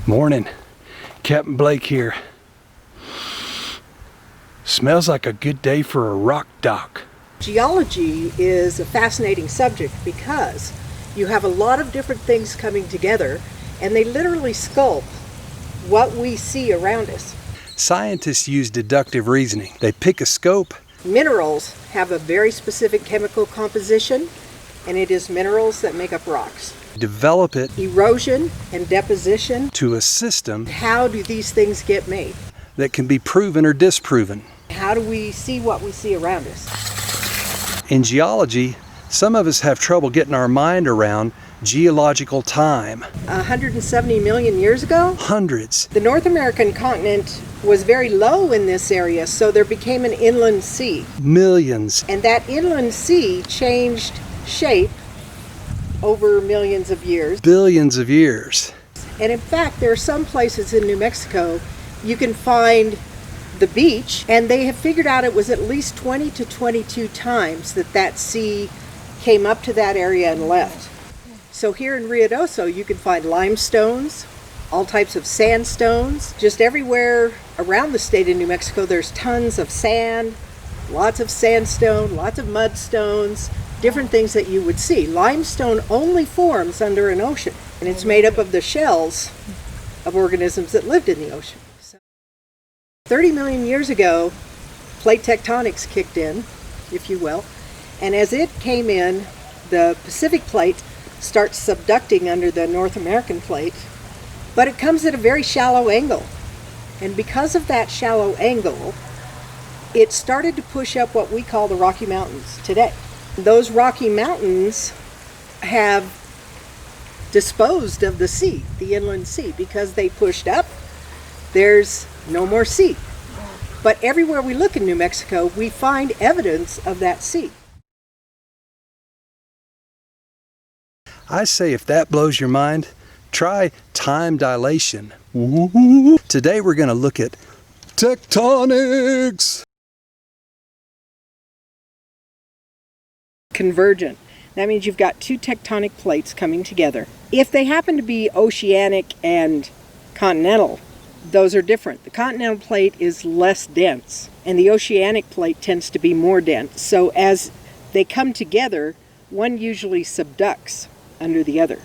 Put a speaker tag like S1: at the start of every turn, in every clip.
S1: Morning, Captain Blake here. Smells like a good day for a rock dock.
S2: Geology is a fascinating subject because you have a lot of different things coming together and they literally sculpt what we see around us.
S1: Scientists use deductive reasoning. They pick a scope.
S2: Minerals have a very specific chemical composition, and it is minerals that make up rocks.
S1: Develop it
S2: Erosion and deposition.
S1: to a system
S2: How do these things get made?
S1: that can be proven or disproven.
S2: How do we see what we see around us?
S1: In geology, some of us have trouble getting our mind around geological time.
S2: 170 million years ago,
S1: Hundreds.
S2: the North American continent was very low in this area, so there became an inland sea.
S1: Millions.
S2: And that inland sea changed shape over millions of years.
S1: Billions of years.
S2: And in fact, there are some places in New Mexico you can find the beach, and they have figured out it was at least 20 to 22 times that sea came up to that area and left. So here in Ruidoso, you can find limestones, all types of sandstones. Just everywhere around the state of New Mexico, there's tons of sand, lots of sandstone, lots of mudstones, different things that you would see. Limestone only forms under an ocean, and it's made up of the shells of organisms that lived in the ocean. 30 million years ago, plate tectonics kicked in, if you will, and as it came in, the Pacific plate starts subducting under the North American plate, but it comes at a very shallow angle. And because of that shallow angle, it started to push up what we call the Rocky Mountains today. Those Rocky Mountains have disposed of the sea, the inland sea, because they pushed up. There's no more sea. But everywhere we look in New Mexico, we find evidence of that sea.
S1: I say if that blows your mind, try time dilation. Today we're going to look at tectonics.
S2: Convergent. That means you've got two tectonic plates coming together. If they happen to be oceanic and continental, those are different. The continental plate is less dense, and the oceanic plate tends to be more dense. So as they come together, one usually subducts under the other.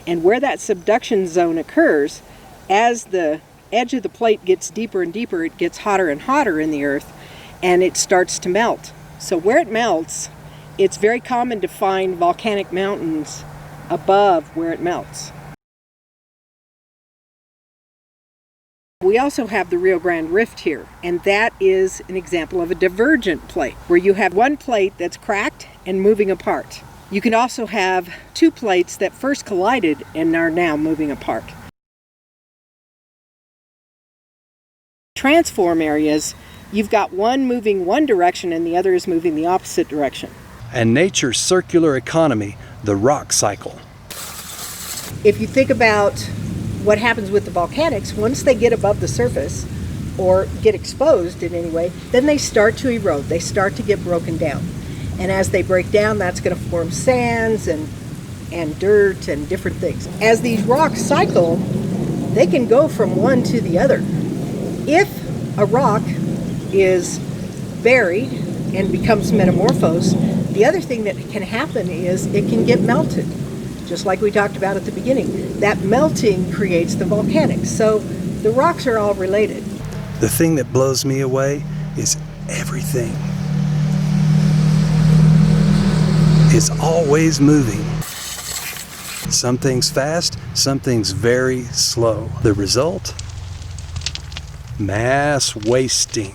S2: And where that subduction zone occurs, as the edge of the plate gets deeper and deeper, it gets hotter and hotter in the earth, and it starts to melt. So where it melts, it's very common to find volcanic mountains above where it melts. We also have the Rio Grande Rift here, and that is an example of a divergent plate, where you have one plate that's cracked and moving apart. You can also have two plates that first collided and are now moving apart. Transform areas, you've got one moving one direction and the other is moving the opposite direction.
S1: And nature's circular economy, the rock cycle.
S2: If you think about what happens with the volcanics, once they get above the surface or get exposed in any way, then they start to erode. They start to get broken down. And as they break down, that's going to form sands and dirt and different things. As these rocks cycle, they can go from one to the other. If a rock is buried and becomes metamorphosed, the other thing that can happen is it can get melted, just like we talked about at the beginning. That melting creates the volcanics. So the rocks are all related.
S1: The thing that blows me away is everything is always moving. Some things fast, some things very slow. The result? Mass wasting.